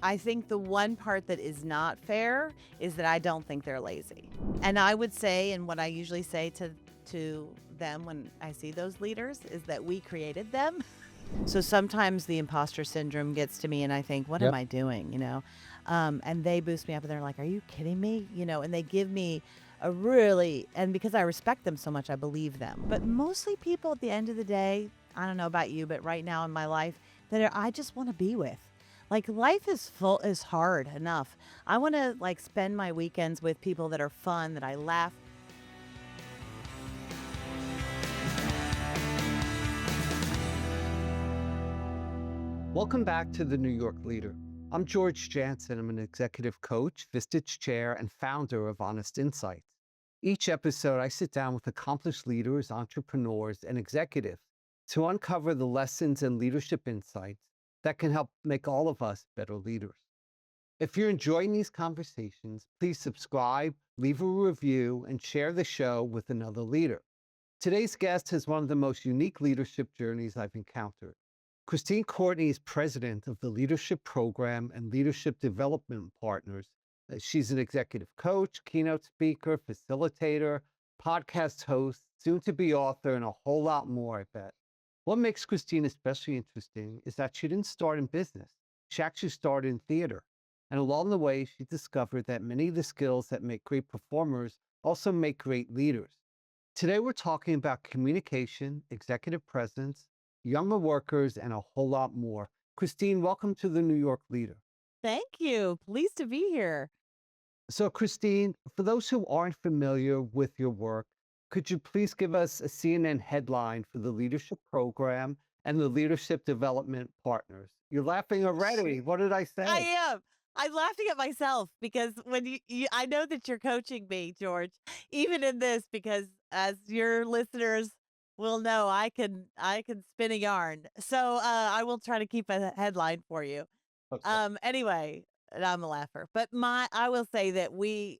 I think the one part that is not fair is that I don't think they're lazy. And I would say, and what I usually say to them when I see those leaders is that we created them. So sometimes the imposter syndrome gets to me and I think, what am Yep. I doing? And they boost me up and they're like, are you kidding me? And they give me and because I respect them so much, I believe them. But mostly people at the end of the day, I don't know about you, but right now in my life, I just want to be with. Like life is hard enough. I want to like spend my weekends with people that are fun, that I laugh. Welcome back to the New York Leader. I'm George Janson. I'm an executive coach, Vistage chair, and founder of Honest Insights. Each episode, I sit down with accomplished leaders, entrepreneurs, and executives to uncover the lessons and leadership insights that can help make all of us better leaders. If you're enjoying these conversations, please subscribe, leave a review, and share the show with another leader. Today's guest has one of the most unique leadership journeys I've encountered. Christine Courtney is president of the Leadership Program and Leadership Development Partners. She's an executive coach, keynote speaker, facilitator, podcast host, soon to be author, and a whole lot more, I bet. What makes Christine especially interesting is that she didn't start in business. She actually started in theater. And along the way, she discovered that many of the skills that make great performers also make great leaders. Today, we're talking about communication, executive presence, younger workers, and a whole lot more. Christine, welcome to the New York Leader. Thank you. Pleased to be here. So, Christine, for those who aren't familiar with your work, could you please give us a CNN headline for the leadership program and the leadership development partners? You're laughing already. What did I I say? am. I'm laughing at myself because when I know that you're coaching me, George, even in this, because as your listeners will know, I can spin a yarn. So I will try to keep a headline for you. Okay. Anyway, and I'm a laugher, but I will say that we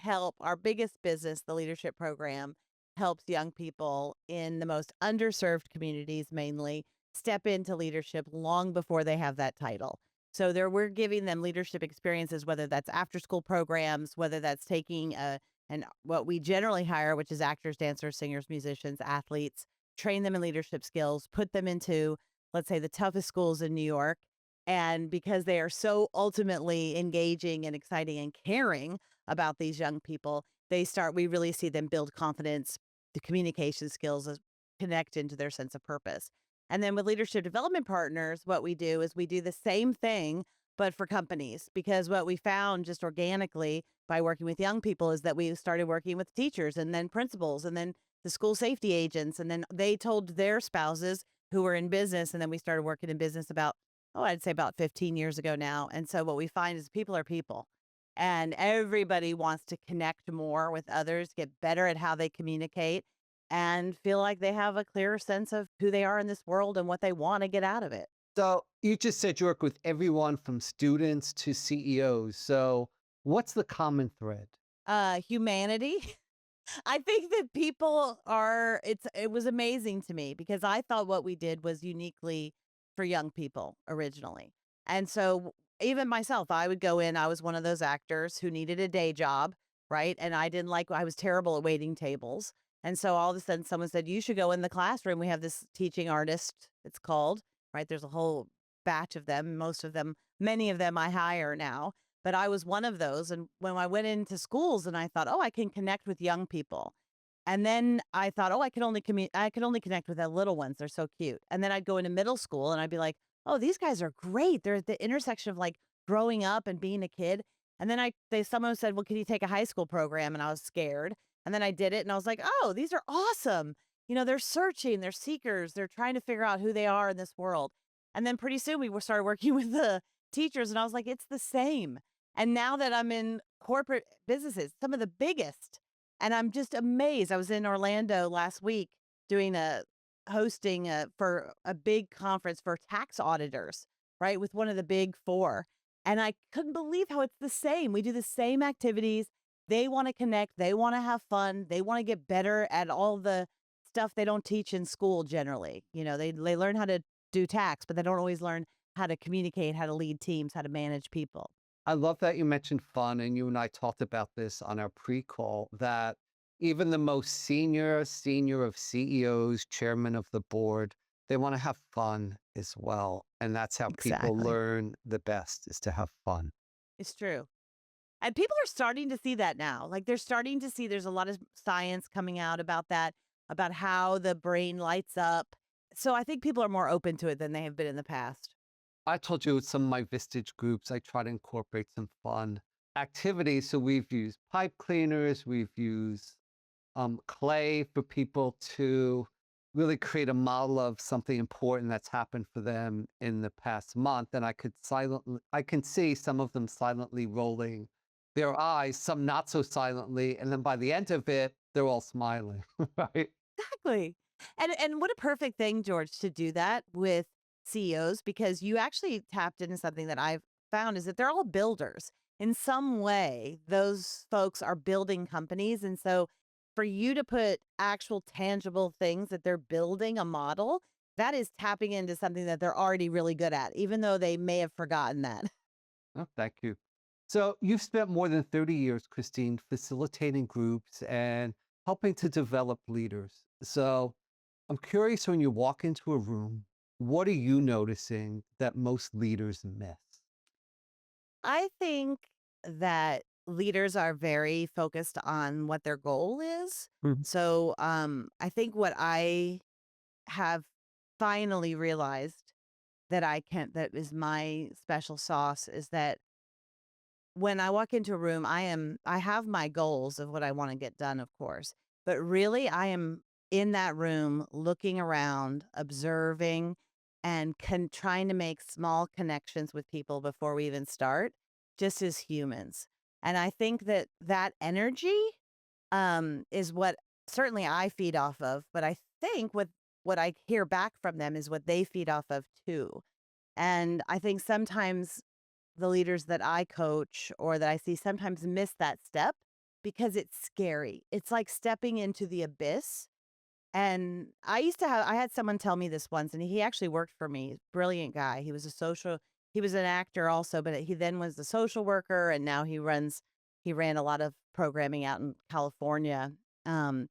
help our biggest business, the leadership program, helps young people in the most underserved communities mainly step into leadership long before they have that title. So we're giving them leadership experiences, whether that's after school programs, whether that's taking and what we generally hire, which is actors, dancers, singers, musicians, athletes, train them in leadership skills, put them into, let's say, the toughest schools in New York, and because they are so ultimately engaging and exciting and caring about these young people, we really see them build confidence, the communication skills, connect into their sense of purpose. And then with leadership development partners, what we do is we do the same thing, but for companies, because what we found just organically by working with young people is that we started working with teachers and then principals and then the school safety agents. And then they told their spouses who were in business. And then we started working in business I'd say about 15 years ago now. And so what we find is people are people and everybody wants to connect more with others, get better at how they communicate and feel like they have a clearer sense of who they are in this world and what they want to get out of it. So, you just said you work with everyone from students to CEOs. So, what's the common thread? Humanity. I think that it was amazing to me because I thought what we did was uniquely for young people originally. And so even myself, I would go in, I was one of those actors who needed a day job, right? And I was terrible at waiting tables. And so all of a sudden someone said, you should go in the classroom. We have this teaching artist, it's called, right? There's a whole batch of them, many of them I hire now, but I was one of those. And when I went into schools and I thought, oh, I can connect with young people. And then I thought, oh, I could only connect with the little ones. They're so cute. And then I'd go into middle school and I'd be like, oh, these guys are great. They're at the intersection of like growing up and being a kid. And then someone said, well, can you take a high school program? And I was scared. And then I did it and I was like, oh, these are awesome. They're searching, they're seekers, they're trying to figure out who they are in this world. And then pretty soon started working with the teachers and I was like, it's the same. And now that I'm in corporate businesses, some of the biggest, and I'm just amazed. I was in Orlando last week doing hosting for a big conference for tax auditors, right? With one of the big four. And I couldn't believe how it's the same. We do the same activities. They want to connect. They want to have fun. They want to get better at all the stuff they don't teach in school generally. They learn how to do tax, but they don't always learn how to communicate, how to lead teams, how to manage people. I love that you mentioned fun, and you and I talked about this on our pre-call that even the most senior of CEOs, chairman of the board, they want to have fun as well. And that's how people Exactly. learn the best is to have fun. It's true. And people are starting to see that now. Like they're starting to see there's a lot of science coming out about that, about how the brain lights up. So I think people are more open to it than they have been in the past. I told you with some of my Vistage groups, I try to incorporate some fun activities. So we've used pipe cleaners, we've used clay for people to really create a model of something important that's happened for them in the past month. And I can see some of them silently rolling their eyes, some not so silently. And then by the end of it, they're all smiling, right? Exactly. And what a perfect thing, George, to do that with CEOs because you actually tapped into something that I've found is that they're all builders. In some way, those folks are building companies. And so for you to put actual tangible things that they're building a model, that is tapping into something that they're already really good at, even though they may have forgotten that. Oh, thank you. So you've spent more than 30 years, Christine, facilitating groups and helping to develop leaders. So I'm curious when you walk into a room, what are you noticing that most leaders miss? I think that leaders are very focused on what their goal is. Mhm. So I think what I have finally realized that is my special sauce is that when I walk into a room, I have my goals of what I want to get done, of course. But really I am in that room looking around, observing and trying to make small connections with people before we even start, just as humans. And I think that that energy is what certainly I feed off of, but I think what I hear back from them is what they feed off of too. And I think sometimes the leaders that I coach or that I see sometimes miss that step because it's scary. It's like stepping into the abyss. And I had someone tell me this once, and he actually worked for me. Brilliant guy. He was an actor also, but he then was a social worker, and now he ran a lot of programming out in California. Um,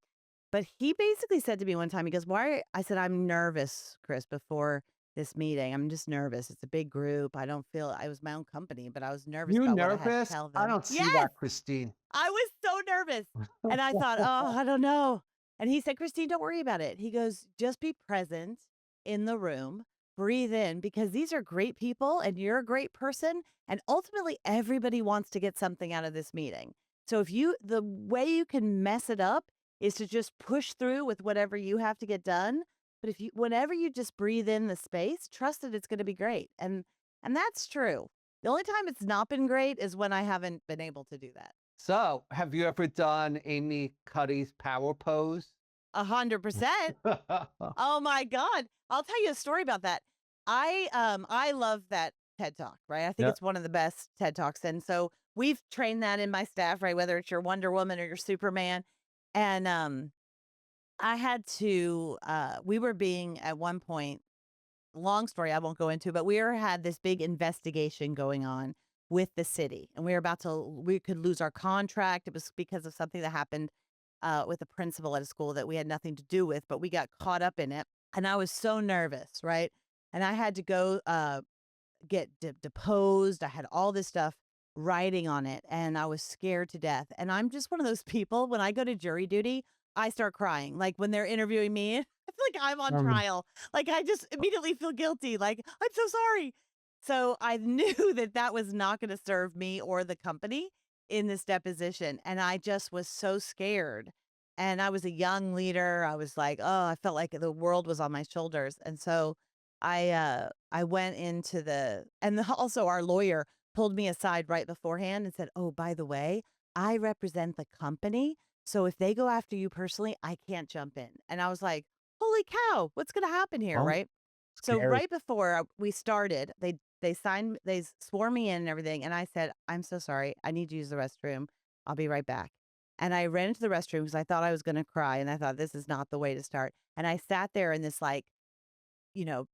but he basically said to me one time, he goes, "Why?" I said, "I'm nervous, Chris, before this meeting. I'm just nervous. It's a big group. I don't feel I was my own company, but I was nervous You about what I had to nervous? tell I them." don't see Yes, that, Christine. I was so nervous. And I thought, "Oh, I don't know." And he said, "Christine, don't worry about it." He goes, "Just be present in the room, breathe in because these are great people and you're a great person. And ultimately, everybody wants to get something out of this meeting. So the way you can mess it up is to just push through with whatever you have to get done. But whenever you just breathe in the space, trust that it's going to be great." And that's true. The only time it's not been great is when I haven't been able to do that. So, have you ever done Amy Cuddy's power pose? 100%. Oh my god. I'll tell you a story about that. I love that TED Talk, right? I think Yeah. it's one of the best TED Talks, and so we've trained that in my staff, right? Whether it's your Wonder Woman or your Superman, and, I had to, we were being at one point long story I won't go into, but had this big investigation going on with the city, and we could lose our contract. It was because of something that happened with a principal at a school that we had nothing to do with, but we got caught up in it, and I was so nervous, right? And I had to go get deposed. I had all this stuff writing on it, and I was scared to death. And I'm just one of those people. When I go to jury duty, I start crying. Like when they're interviewing me, I feel like I'm on Um, trial. Like I just immediately feel guilty. Like I'm so sorry. So I knew that that was not going to serve me or the company in this deposition, and I just was so scared. And I was a young leader. I was like, oh, I felt like the world was on my shoulders, and so I went into also our lawyer pulled me aside right beforehand and said, "Oh, by the way, I represent the company, so if they go after you personally, I can't jump in." And I was like, "Holy cow, what's going to happen here?" oh, Right? So scary. right before we started, they swore me in and everything, and I said, "I'm so sorry. I need to use the restroom. I'll be right back." And I ran into the restroom because I thought I was going to cry, and I thought this is not the way to start. And I sat there in this like, you know,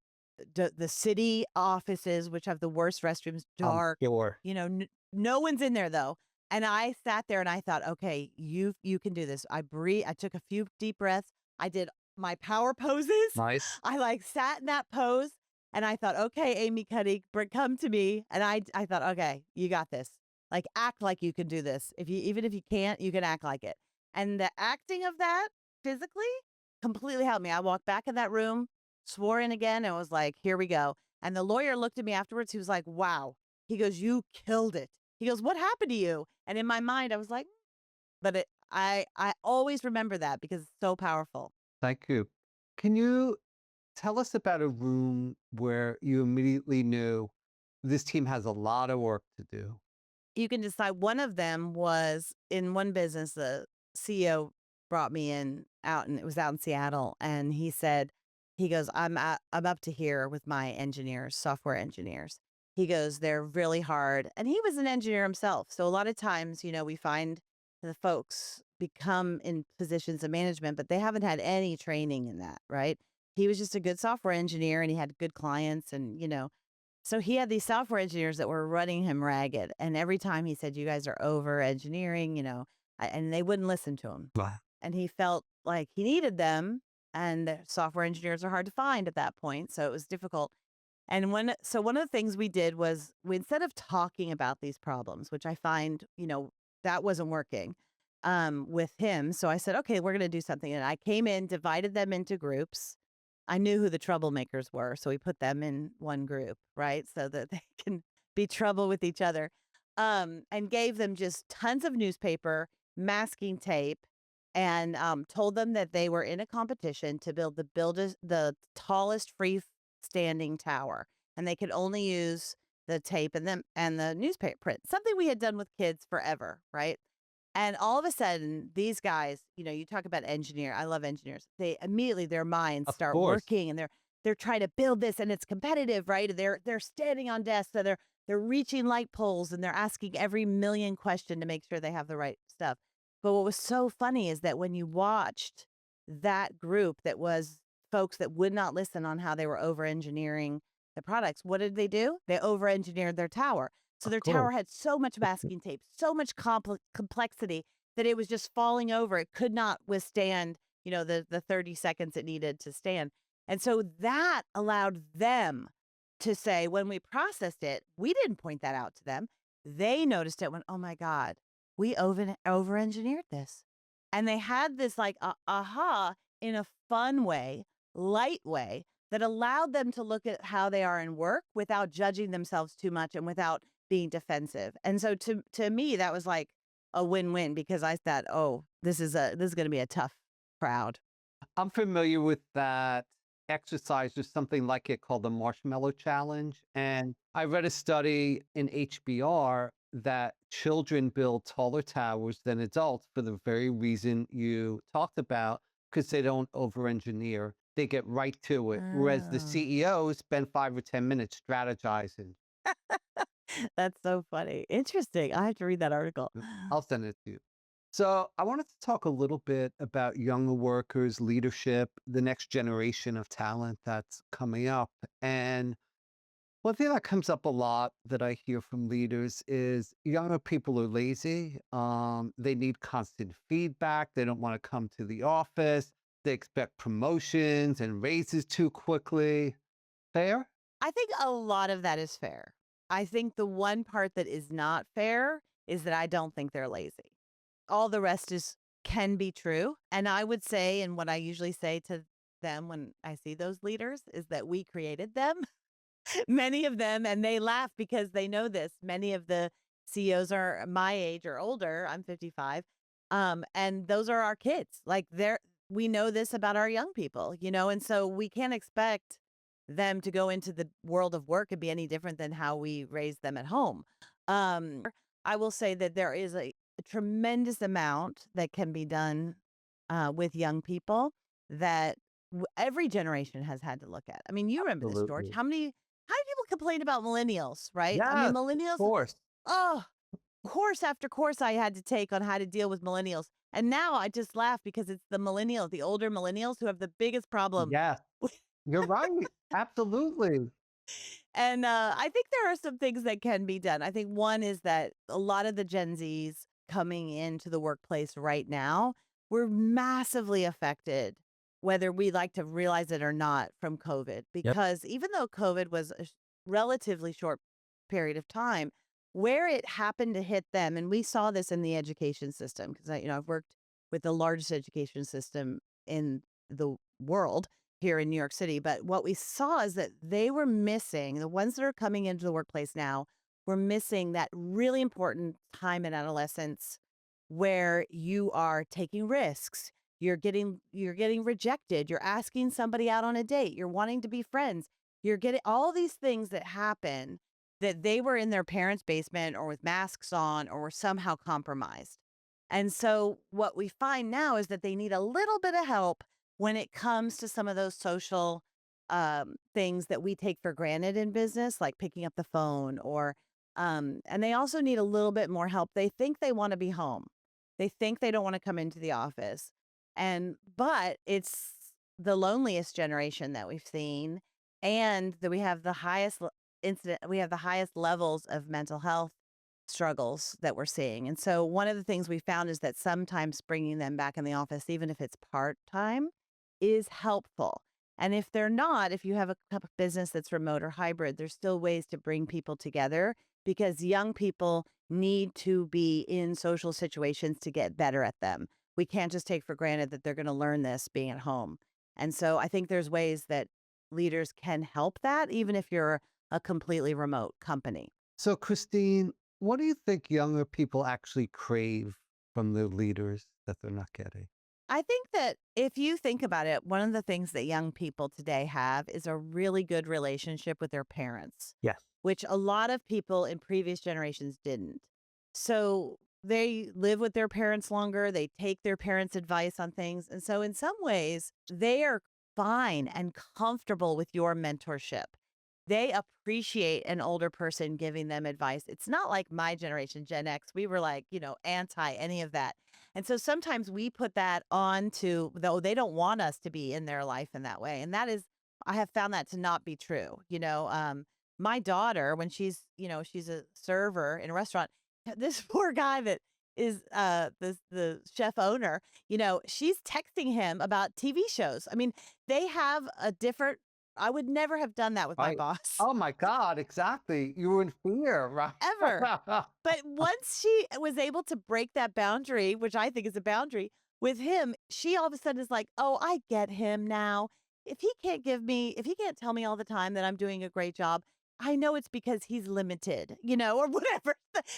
the city offices, which have the worst restrooms, I'm dark. sure. No one's in there though. And I sat there and I thought, okay, you can do this. I breathe. I took a few deep breaths. I did my power poses. Nice. I like sat in that pose and I thought, okay, Amy Cuddy, come to me. And I thought, okay, you got this. Like act like you can do this. Even if you can't, you can act like it. And the acting of that physically completely helped me. I walked back in that room, swore in again, and was like, here we go. And the lawyer looked at me afterwards. He was like, wow. He goes, you killed it. He goes, what happened to you? And in my mind, I was like, but I always remember that because it's so powerful. Thank you. Can you tell us about a room where you immediately knew this team has a lot of work to do? You can decide. One of them was in one business, the CEO brought me in out and it was out in Seattle. And he said, he goes, I'm up to here with my engineers, software engineers. He goes, they're really hard. And he was an engineer himself. So a lot of times, we find the folks become in positions of management, but they haven't had any training in that, right? He was just a good software engineer and he had good clients and so he had these software engineers that were running him ragged. And every time he said, you guys are over engineering, and they wouldn't listen to him. Wow. And he felt like he needed them. And the software engineers are hard to find at that point. So it was difficult. And one of the things we did was instead of talking about these problems, which I find, that wasn't working with him. So I said, okay, we're going to do something. And I came in, divided them into groups. I knew who the troublemakers were, so we put them in one group, right? So that they can be trouble with each other. And gave them just tons of newspaper, masking tape, and told them that they were in a competition to build the tallest freestanding tower, and they could only use the tape and the newspaper print. Something we had done with kids forever, right? And all of a sudden, these guys, you talk about engineer. I love engineers. They immediately their minds Of start course. working and they're trying to build this and it's competitive, right? They're standing on desks, so they're reaching light poles and they're asking every million question to make sure they have the right stuff. But what was so funny is that when you watched that group that was folks that would not listen on how they were over engineering the products, what did they do? They over engineered their tower. So Of their course. tower had so much masking tape, so much complexity that it was just falling over. It could not withstand, the 30 seconds it needed to stand. And so that allowed them to say, when we processed it, we didn't point that out to them. They noticed it, went, oh my God, we over engineered this. And they had this like aha in a fun way, light way that allowed them to look at how they are in work without judging themselves too much and without being defensive. And so to me, that was like a win-win because I thought, oh, this is going to be a tough crowd. I'm familiar with that exercise. There's something like it called the Marshmallow Challenge. And I read a study in HBR that children build taller towers than adults for the very reason you talked about, because they don't over engineer. They get right to it. Whereas the Oh, CEOs spend 5 or 10 minutes strategizing. that's so funny. Interesting. I have to read that article. I'll send it to you. So, I wanted to talk a little bit about younger workers, leadership, the next generation of talent that's coming up. And one thing that comes up a lot that I hear from leaders is younger people are lazy. They need constant feedback. They don't want to come to the office. They expect promotions and raises too quickly. Fair? I think a lot of that is fair. I think the one part that is not fair is that I don't think they're lazy. All the rest is can be true. And I would say, and what I usually say to them when I see those leaders is that we created them, many of them, and they laugh because they know this. Many of the CEOs are my age or older. I'm 55. And those are our kids. Like we know this about our young people, and so we can't expect them to go into the world of work and be any different than how we raised them at home. I will say that there is a tremendous amount that can be done with young people that every generation has had to look at. I mean, you remember this, George. Absolutely. How many people complain about millennials, right? I mean, Yes, of millennials, course. oh, course after course I had to take on how to deal with millennials. And now I just laugh because it's the older millennials who have the biggest problem. Yes, you're right. Absolutely. And I think there are some things that can be done. I think one is that a lot of the Gen Zs coming into the workplace right now were massively affected, whether we like to realize it or not, from COVID. Yep. Because even though COVID was a relatively short period of time, where it happened to hit them, and we saw this in the education system, because I've worked with the largest education system in the world here in New York City. But what we saw is that they were missing, the ones that are coming into the workplace now were missing that really important time in adolescence where you are taking risks. You're getting rejected. You're asking somebody out on a date. You're wanting to be friends. You're getting all these things that happen that they were in their parents' basement or with masks on or were somehow compromised. And so what we find now is that they need a little bit of help when it comes to some of those social things that we take for granted in business, like picking up the phone and they also need a little bit more help. They think they want to be home. They think they don't want to come into the office. But it's the loneliest generation that we've seen, and that we have the highest levels of mental health struggles that we're seeing. And so one of the things we found is that sometimes bringing them back in the office, even if it's part-time, is helpful. And if they're not, if you have a business that's remote or hybrid, there's still ways to bring people together because young people need to be in social situations to get better at them. We can't just take for granted that they're going to learn this being at home. And so I think there's ways that leaders can help that, even if you're a completely remote company. So, Christine, what do you think younger people actually crave from their leaders that they're not getting? I think that if you think about it, one of the things that young people today have is a really good relationship with their parents, Yes. which a lot of people in previous generations didn't. So they live with their parents longer, they take their parents' advice on things. And so, in some ways, they are fine and comfortable with your mentorship. They appreciate an older person giving them advice. It's not like my generation, Gen X. We were like, anti any of that. And so sometimes we put that on to, though they don't want us to be in their life in that way. And that is, I have found that to not be true. My daughter, when she's a server in a restaurant, this poor guy that is the chef owner, she's texting him about TV shows. I mean, they have a different, I would never have done that with my Right. boss Oh my God, exactly. You were in fear, right? ever. But once she was able to break that boundary, which I think is a boundary with him, she all of a sudden is like, "Oh, I get him now. If he can't tell me all the time that I'm doing a great job, I know it's because he's limited, or whatever."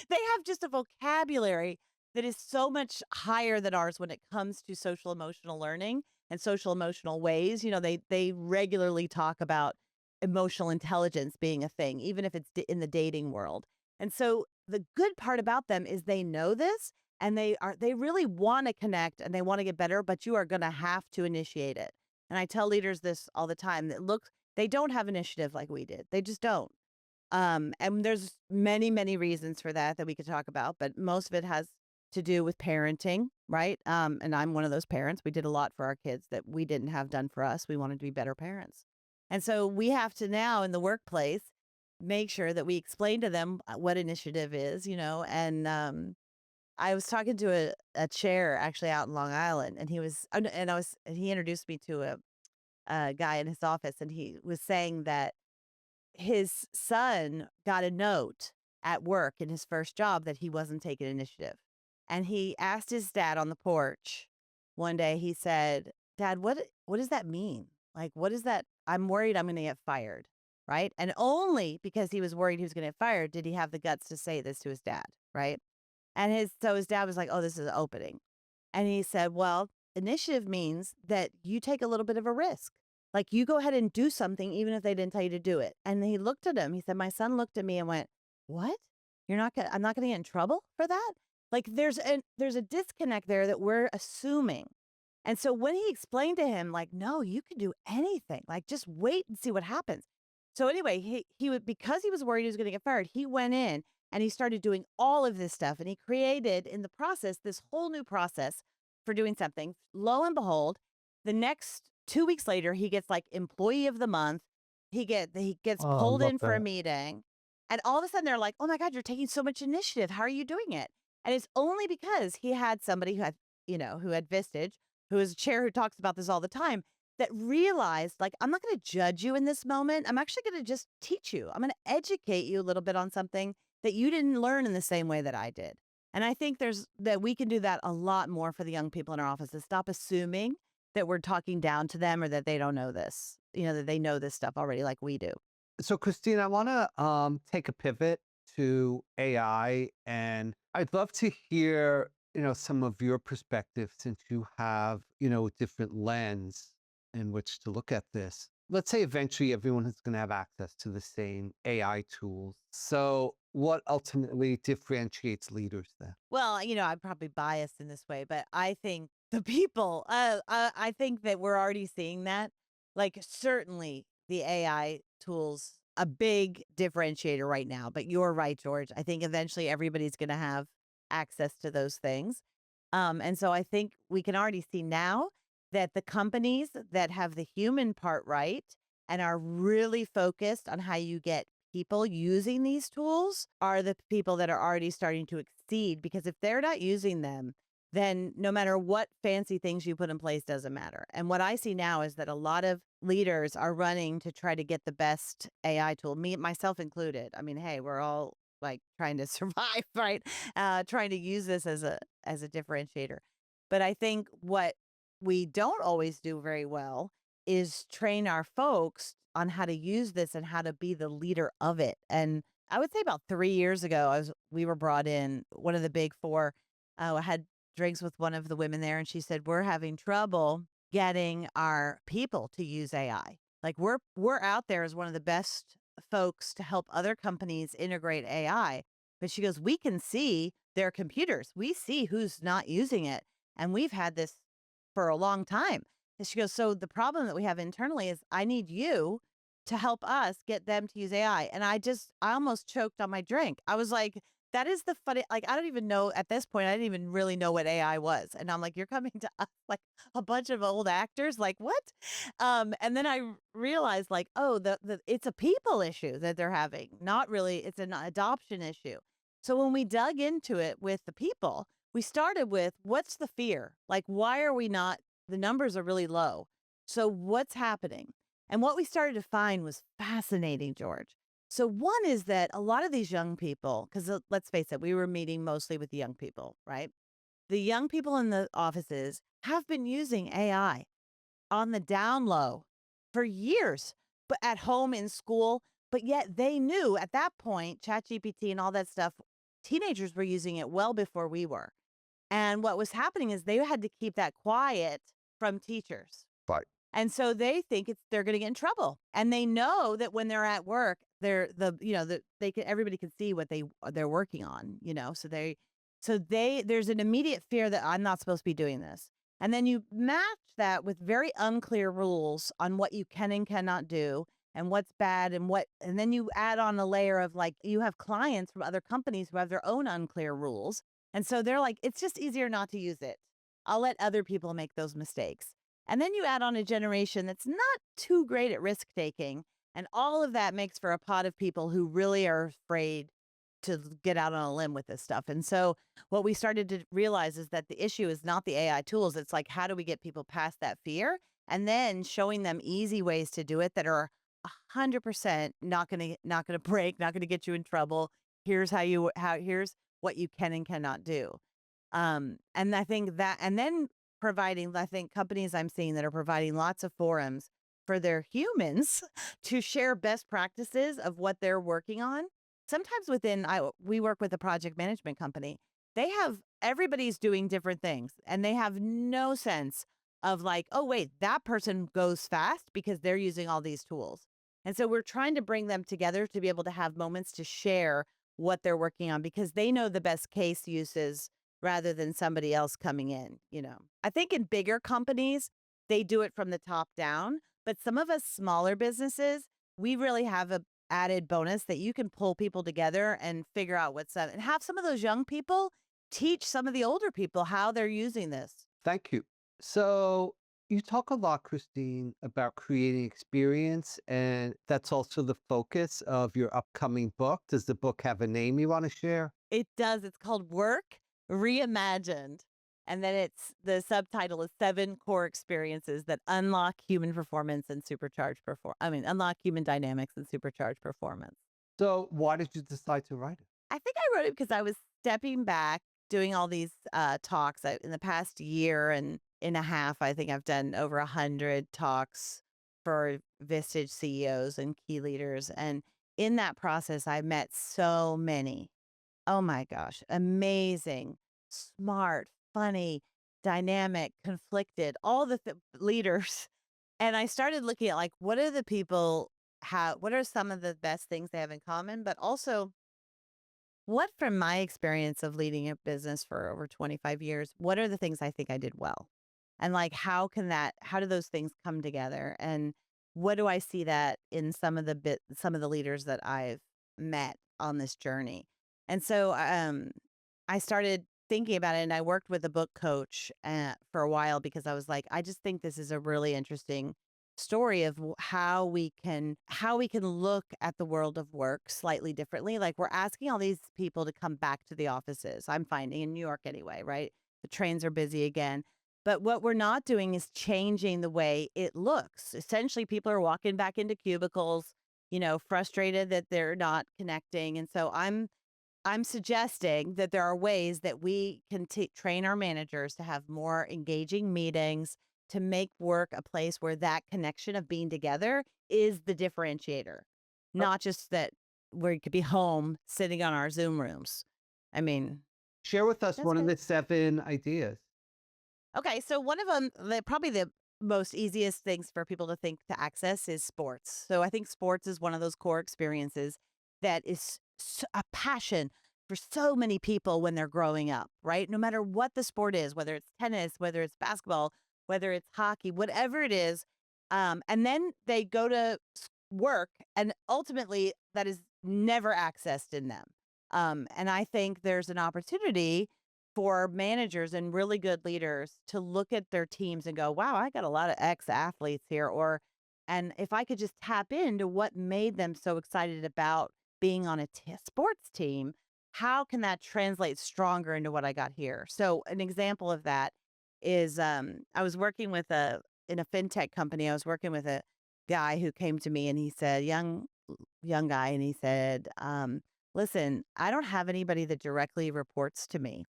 They have just a vocabulary that is so much higher than ours when it comes to social emotional learning and social emotional ways. They regularly talk about emotional intelligence being a thing, even if it's in the dating world. And so the good part about them is they know this and they really want to connect and they want to get better, but you are going to have to initiate it. And I tell leaders this all the time that look, they don't have initiative like we did. They just don't. And there's many, many reasons for that we could talk about, but most of it has to do with parenting, right? And I'm one of those parents. We did a lot for our kids that we didn't have done for us. We wanted to be better parents. And so we have to now in the workplace make sure that we explain to them what initiative is, and I was talking to a chair actually out in Long Island, and he introduced me to a guy in his office, and he was saying that his son got a note at work in his first job that he wasn't taking initiative. And he asked his dad on the porch one day, he said, "Dad, what does that mean? Like, what is that? I'm worried I'm going to get fired." Right. And only because he was worried he was going to get fired did he have the guts to say this to his dad. Right. And his dad was like, "Oh, this is an opening." And he said, "Well, initiative means that you take a little bit of a risk. Like you go ahead and do something, even if they didn't tell you to do it." And he looked at him. He said, "My son looked at me and went, 'What? I'm not going to get in trouble for that?'" Like there's a disconnect there that we're assuming. And so when he explained to him, like, "No, you can do anything. Like, just wait and see what happens." So anyway, he would, because he was worried he was going to get fired, he went in and he started doing all of this stuff. And he created in the process this whole new process for doing something. Lo and behold, the next 2 weeks later, he gets like employee of the month. he gets Oh, I pulled love in for a that. meeting, and all of a sudden they're like, "Oh my God, you're taking so much initiative. How are you doing it?" And it's only because he had somebody who had, who had Vistage, who is a chair who talks about this all the time, that realized, like, I'm not going to judge you in this moment. I'm actually going to just teach you. I'm going to educate you a little bit on something that you didn't learn in the same way that I did. And I think that we can do that a lot more for the young people in our offices. Stop assuming that we're talking down to them or that they don't know this, that they know this stuff already like we do. So, Christine, I want to take a pivot to AI, and I'd love to hear, some of your perspective since you have, a different lens in which to look at this. Let's say eventually everyone is going to have access to the same AI tools. So, what ultimately differentiates leaders then? Well, I'm probably biased in this way, but I think the people, I think that we're already seeing that. Like, certainly the AI tools, a big differentiator right now. But you're right, George. I think eventually everybody's going to have access to those things. And so I think we can already see now that the companies that have the human part right and are really focused on how you get people using these tools are the people that are already starting to exceed, because if they're not using them, then no matter what fancy things you put in place doesn't matter. And what I see now is that a lot of leaders are running to try to get the best AI tool, me myself included. I mean, hey, we're all like trying to survive, right? Trying to use this as a differentiator. But I think what we don't always do very well is train our folks on how to use this and how to be the leader of it. And I would say about 3 years ago, we were brought in, one of the big four. I had drinks with one of the women there, and she said, "We're having trouble getting our people to use AI. Like, we're out there as one of the best folks to help other companies integrate AI." But she goes, "We can see their computers. We see who's not using it. And we've had this for a long time." And she goes, "So the problem that we have internally is I need you to help us get them to use AI." And I almost choked on my drink. I was like, that is the funny, like, I don't even know at this point, I didn't even really know what AI was. And I'm like, you're coming to us like a bunch of old actors, like what? And then I realized, like, oh, it's a people issue that they're having, not really, it's an adoption issue. So when we dug into it with the people, we started with what's the fear? Like, why are we not, the numbers are really low. So what's happening? And what we started to find was fascinating, George. So one is that a lot of these young people, because let's face it, we were meeting mostly with the young people, right? The young people in the offices have been using AI on the down low for years, but at home, in school. But yet they knew at that point, ChatGPT and all that stuff, teenagers were using it well before we were. And what was happening is they had to keep that quiet from teachers. Right. And so they think they're going to get in trouble. And they know that when they're at work, they can, everybody can see what they're working on, there's an immediate fear that I'm not supposed to be doing this. And then you match that with very unclear rules on what you can and cannot do and what's bad and then you add on a layer of, like, you have clients from other companies who have their own unclear rules. And so they're like, it's just easier not to use it. I'll let other people make those mistakes. And then you add on a generation that's not too great at risk taking. And all of that makes for a pot of people who really are afraid to get out on a limb with this stuff. And so what we started to realize is that the issue is not the AI tools. It's like, how do we get people past that fear? And then showing them easy ways to do it that are 100% not gonna break, not gonna get you in trouble. Here's what you can and cannot do. And I think that, and then providing, I think companies I'm seeing that are providing lots of forums for their humans to share best practices of what they're working on. Sometimes we work with a project management company. They have, everybody's doing different things and they have no sense of, like, oh, wait, that person goes fast because they're using all these tools. And so we're trying to bring them together to be able to have moments to share what they're working on because they know the best case uses rather than somebody else coming in. I think in bigger companies, they do it from the top down, but some of us smaller businesses, we really have a added bonus that you can pull people together and figure out what's up and have some of those young people teach some of the older people how they're using this. Thank you. So, You talk a lot, Christine, about creating experience, and that's also the focus of your upcoming book. Does the book have a name you want to share? It does. It's called Work Reimagined. And then it's the subtitle is Seven Core Experiences that Unlock Human Performance and Unlock Human Dynamics and Supercharge Performance. So, why did you decide to write it? I think I wrote it because I was stepping back, doing all these talks in the past year and a half. I think I've done over 100 talks for Vistage CEOs and key leaders. And in that process, I met so many. Oh my gosh, amazing, smart, funny, dynamic, conflicted, all the leaders. And I started looking at like, what are the people what are some of the best things they have in common, but also what, from my experience of leading a business for over 25 years, what are the things I think I did well? And like, how do those things come together? And what do I see that in some of the leaders that I've met on this journey? And so, I started thinking about it and I worked with a book coach for a while because I was like, I just think this is a really interesting story of how we can look at the world of work slightly differently. Like we're asking all these people to come back to the offices. I'm finding in New York anyway, right? The trains are busy again. But what we're not doing is changing the way it looks. Essentially, people are walking back into cubicles, frustrated that they're not connecting. And so I'm suggesting that there are ways that we can train our managers to have more engaging meetings, to make work a place where that connection of being together is the differentiator, Uh, not just that we could be home sitting on our Zoom rooms. I mean, Share with us that's one of good. the 7 ideas. Okay, so one of them, probably the most easiest things for people to think to access is sports. So I think sports is one of those core experiences that is a passion for so many people when they're growing up, right? No matter what the sport is, whether it's tennis, whether it's basketball, whether it's hockey, whatever it is. And then they go to work, and ultimately that is never accessed in them. And I think there's an opportunity for managers and really good leaders to look at their teams and go, wow, I got a lot of ex athletes here. And if I could just tap into what made them so excited about being on a sports team, how can that translate stronger into what I got here? So, an example of that is I was working in a fintech company. I was working with a guy who came to me and he said, young guy, and he said, listen, I don't have anybody that directly reports to me,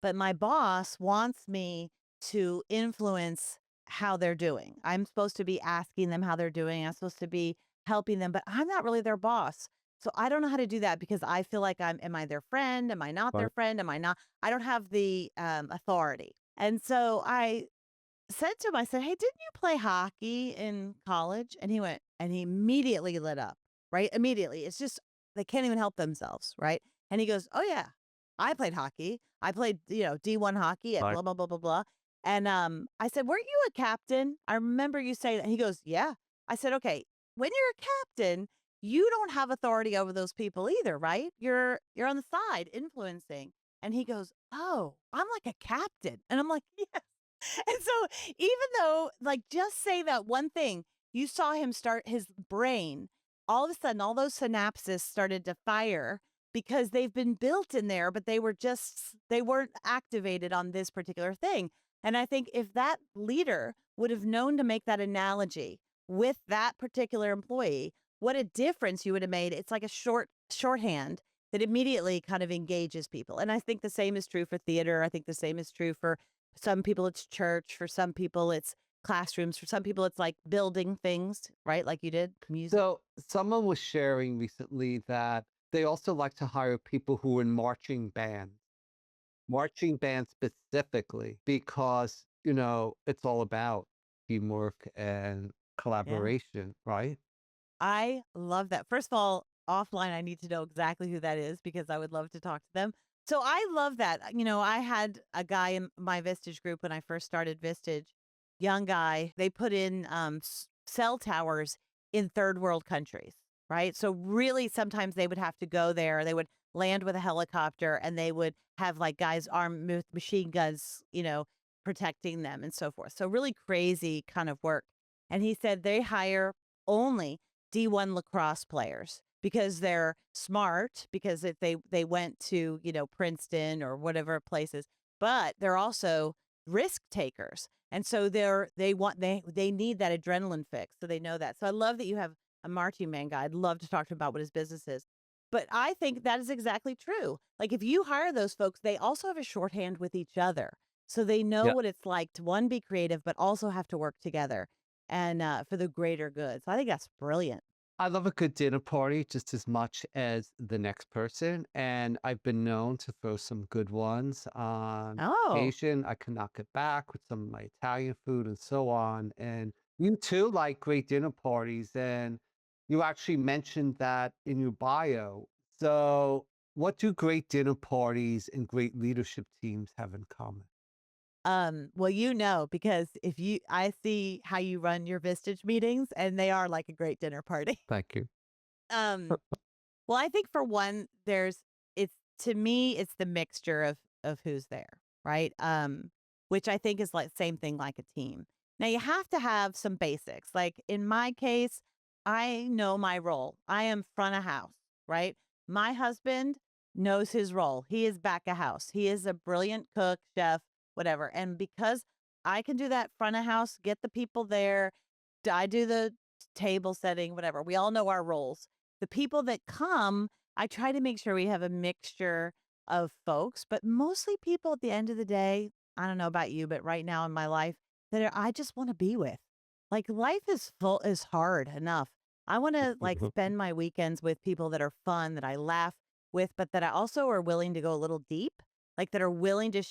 but my boss wants me to influence how they're doing. I'm supposed to be asking them how they're doing. I'm supposed to be helping them, but I'm not really their boss. So I don't know how to do that because I feel like am I their friend? Am I not their Right. friend? Am I not? I don't have the authority. And so I said to him, I said, "Hey, didn't you play hockey in college?" And he went, and he immediately lit up, right? Immediately. It's just, they can't even help themselves, right? And he goes, "Oh, yeah, I played hockey. I played, D1 hockey at Right. blah, blah, blah, blah, blah." And I said, "Weren't you a captain? I remember you saying that." He goes, "Yeah." I said, "Okay, when you're a captain, you don't have authority over those people either, right? You're on the side influencing." And he goes, "Oh, I'm like a captain." And I'm like, "Yes." And so, even though, like, just say that one thing, you saw him start his brain, all of a sudden, all those synapses started to fire because they've been built in there, but they weren't activated on this particular thing. And I think if that leader would have known to make that analogy with that particular employee, what a difference you would have made. It's like a shorthand that immediately kind of engages people. And I think the same is true for theater. I think the same is true for some people it's church, for some people it's classrooms, for some people it's like building things, right? Like you did, music. So, someone was sharing recently that they also like to hire people who are in marching band specifically because, it's all about teamwork and Yeah. collaboration, right? I love that. First of all, offline, I need to know exactly who that is because I would love to talk to them. So I love that. I had a guy in my Vistage group when I first started Vistage, young guy. They put in cell towers in third world countries, right? So really, sometimes they would have to go there. They would land with a helicopter and they would have like guys armed with machine guns, protecting them and so forth. So really crazy kind of work. And he said they hire only D1 lacrosse players because they're smart, because if they went to, Princeton or whatever places, but they're also risk takers. And so they need that adrenaline fix. So they know that. So I love that you have a marching man guy. I'd love to talk to him about what his business is. But I think that is exactly true. Like if you hire those folks, they also have a shorthand with each other. So they know Yeah. what it's like to one, be creative, but also have to work together and for the greater good. So I think that's brilliant. I love a good dinner party just as much as the next person, and I've been known to throw some good ones on Oh, occasion. I can knock it back with some of my Italian food and so on. And you too like great dinner parties, and you actually mentioned that in your bio. So, what do great dinner parties and great leadership teams have in common? well, because I see how you run your Vistage meetings, and they are like a great dinner party. Thank you. Um, well, I think for one, it's to me, it's the mixture of who's there, right? Which I think is like same thing like a team. Now you have to have some basics. Like in my case, I know my role. I am front of house, right? My husband knows his role. He is back of house. He is a brilliant cook, chef, whatever. And because I can do that front of house, get the people there, I do the table setting, whatever. We all know our roles. The people that come, I try to make sure we have a mixture of folks, but mostly people at the end of the day. I don't know about you, but right now in my life, I just want to be with. Like life is hard enough. I want to like spend my weekends with people that are fun, that I laugh with, but that I also are willing to go a little deep, like that are willing to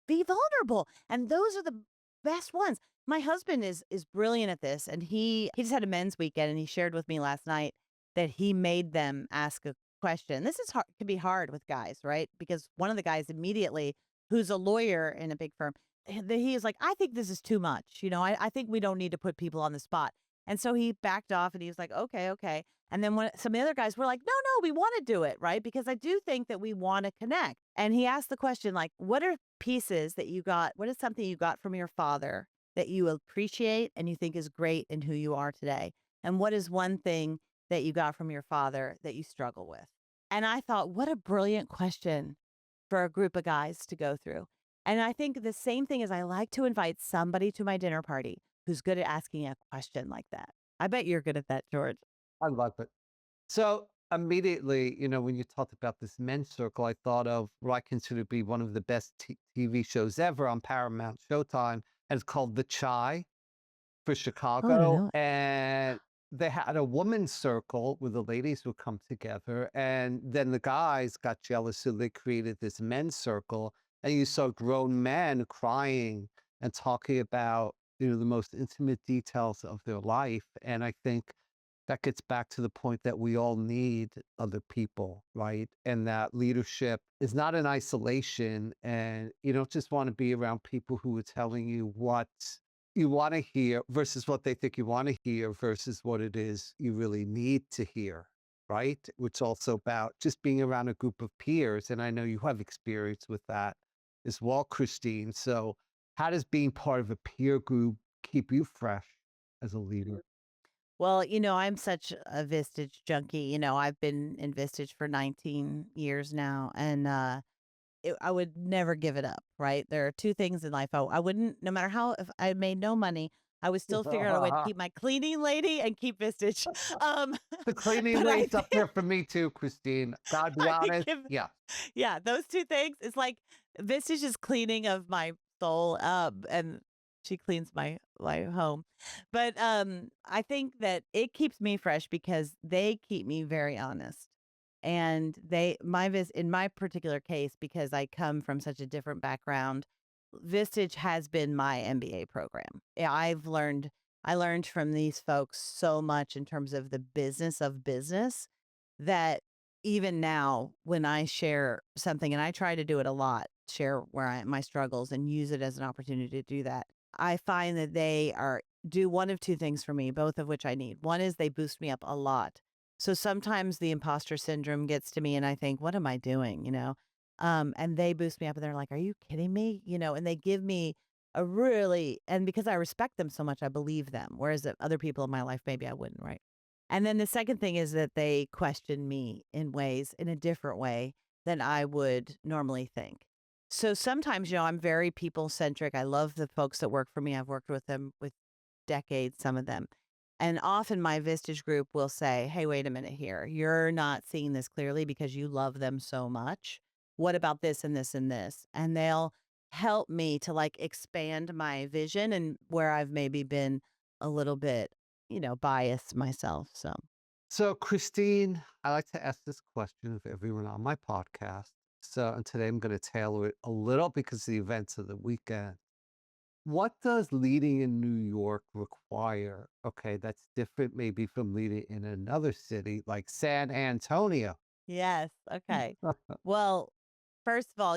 be vulnerable. And those are the best ones. My husband is brilliant at this, and he just had a men's weekend, and he shared with me last night that he made them ask a question. This is hard, can be hard with guys, right? Because one of the guys immediately, who's a lawyer in a big firm, he is like, I think this is too much. I think we don't need to put people on the spot. And so he backed off and he was like, okay, okay. And then when some of the other guys were like, no, no, we want to do it, right? Because I do think that we want to connect. And he asked the question, like, what are pieces that you got? What is something you got from your father that you appreciate and you think is great in who you are today? And what is one thing that you got from your father that you struggle with? And I thought, what a brilliant question for a group of guys to go through. And I think the same thing is I like to invite somebody to my dinner party who's good at asking a question like that. I bet you're good at that, George. I love it. So immediately, when you talked about this men's circle, I thought of what I consider to be one of the best TV shows ever on Paramount Showtime, and it's called The Chai for Oh, I don't Chicago. know. And they had a women's circle where the ladies would come together, and then the guys got jealous, so they created this men's circle, and you saw grown men crying and talking about the most intimate details of their life. And I think that gets back to the point that we all need other people, right? And that leadership is not in isolation. And you don't just want to be around people who are telling you what you want to hear versus what they think you want to hear versus what it is you really need to hear, right? It's also about just being around a group of peers. And I know you have experience with that as well, Christine. So, how does being part of a peer group keep you fresh as a leader? Well, I'm such a Vistage junkie. I've been in Vistage for 19 years now, and I would never give it up, right? There are two things in life. I wouldn't, no matter how, if I made no money, I would still figure out a way to keep my cleaning lady and keep Vistage. Um, The cleaning but I lady's up think, there for me too, Christine. God be I think honest. if, Yeah. yeah, those two things, it's like Vistage is cleaning of my soul, and she cleans my home. But I think that it keeps me fresh because they keep me very honest. And in my particular case, because I come from such a different background, Vistage has been my MBA program. Yeah, I learned from these folks so much in terms of the business of business that even now when I share something, and I try to do it a lot, share my struggles and use it as an opportunity to do that. I find that they are do one of two things for me, both of which I need. One is they boost me up a lot. So sometimes the imposter syndrome gets to me and I think, what am I doing? And they boost me up and they're like, are you kidding me? And they give me and because I respect them so much, I believe them. Whereas other people in my life, maybe I wouldn't, right? And then the second thing is that they question me in a different way than I would normally think. So sometimes, I'm very people centric. I love the folks that work for me. I've worked with them with decades, some of them. And often my Vistage group will say, "Hey, wait a minute here. You're not seeing this clearly because you love them so much. What about this and this and this?" And they'll help me to like expand my vision and where I've maybe been a little bit, biased myself. So, So, Christine, I like to ask this question of everyone on my podcast. So, and today I'm going to tailor it a little because of the events of the weekend. What does leading in New York require? Okay, that's different maybe from leading in another city like San Antonio. yes. Okay. Well, first of all,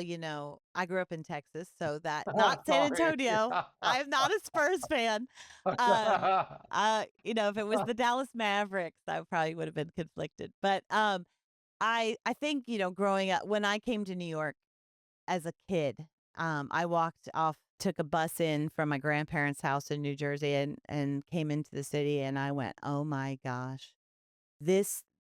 I grew up in Texas, so that not San Sorry. Antonio. I'm not a Spurs fan. Um, if it was the Dallas Mavericks, I probably would have been conflicted. But I think, growing up when I came to New York as a kid, I walked off, took a bus in from my grandparents' house in New Jersey and came into the city and I went, "Oh my gosh."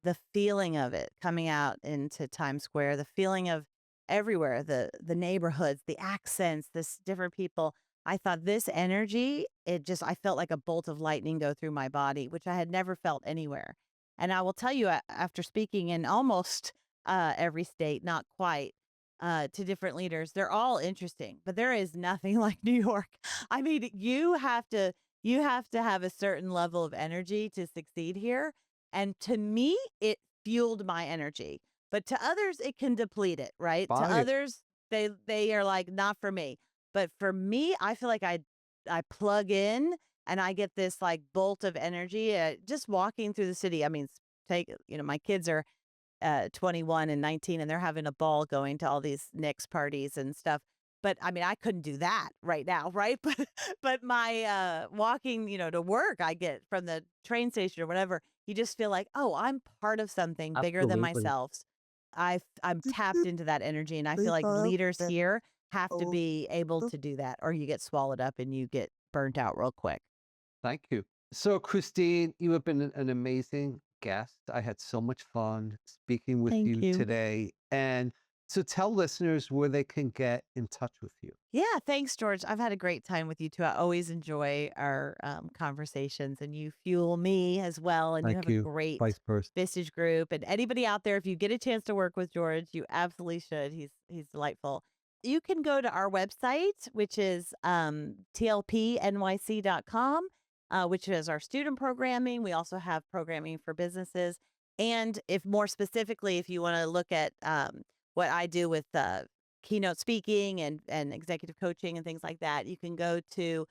The feeling of it coming out into Times Square, the feeling of everywhere, the neighborhoods, the accents, this different people. I thought this energy, I felt like a bolt of lightning go through my body, which I had never felt anywhere. And I will tell you, after speaking in almost every state, not quite, to different leaders, they're all interesting, but there is nothing like New York. I mean, you have to have a certain level of energy to succeed here, and to me, it fueled my energy. But to others, it can deplete it, right? To Buy it. others, they are like, not for me. But for me, I feel like I plug in and I get this like bolt of energy just walking through the city. I mean, my kids are 21 and 19 and they're having a ball going to all these Knicks parties and stuff. But I mean, I couldn't do that right now, right? But my walking, to work, I get from the train station or whatever, you just feel like, "Oh, I'm part of something bigger than Absolutely. myself." I'm tapped into that energy and I feel like leaders here have to be able to do that or you get swallowed up and you get burnt out real quick. Thank you. So, Christine, you have been an amazing guest. I had so much fun speaking with Thank you you. today. And so, tell listeners where they can get in touch with you. Yeah, thanks, George. I've had a great time with you too. I always enjoy our conversations, and you fuel me as well. And you Thank have a you. great Vice versa. Vistage group. And anybody out there, if you get a chance to work with George, you absolutely should. He's delightful. You can go to our website, which is tlpnyc.com, which is our student programming. We also have programming for businesses. And if more specifically, if you want to look at what I do with keynote speaking and executive coaching and things like that, you can go to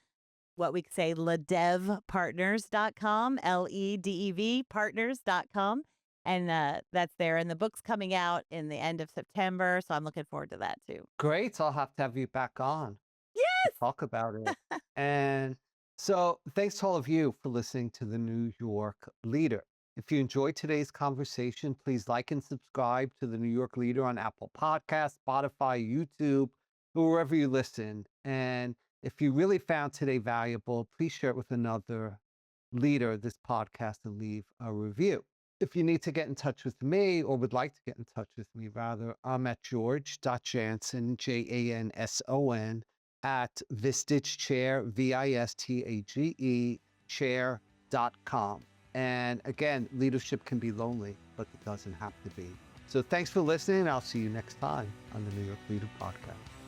what we say ledevpartners.com, LEDEV partners.com. And that's there. And the book's coming out in the end of September. So I'm looking forward to that too. Great. I'll have to have you back on to Yes. talk about it. And so, thanks to all of you for listening to the New York Leader. If you enjoyed today's conversation, please like and subscribe to the New York Leader on Apple Podcasts, Spotify, YouTube, or wherever you listen. And if you really found today valuable, please share it with another leader, this podcast, and leave a review. If you need to get in touch with me or would like to get in touch with me, rather, I'm at george.janson, Janson, at Vistagechair, Vistage, chair.com. And again, leadership can be lonely, but it doesn't have to be. So thanks for listening. I'll see you next time on the New York Leader Podcast.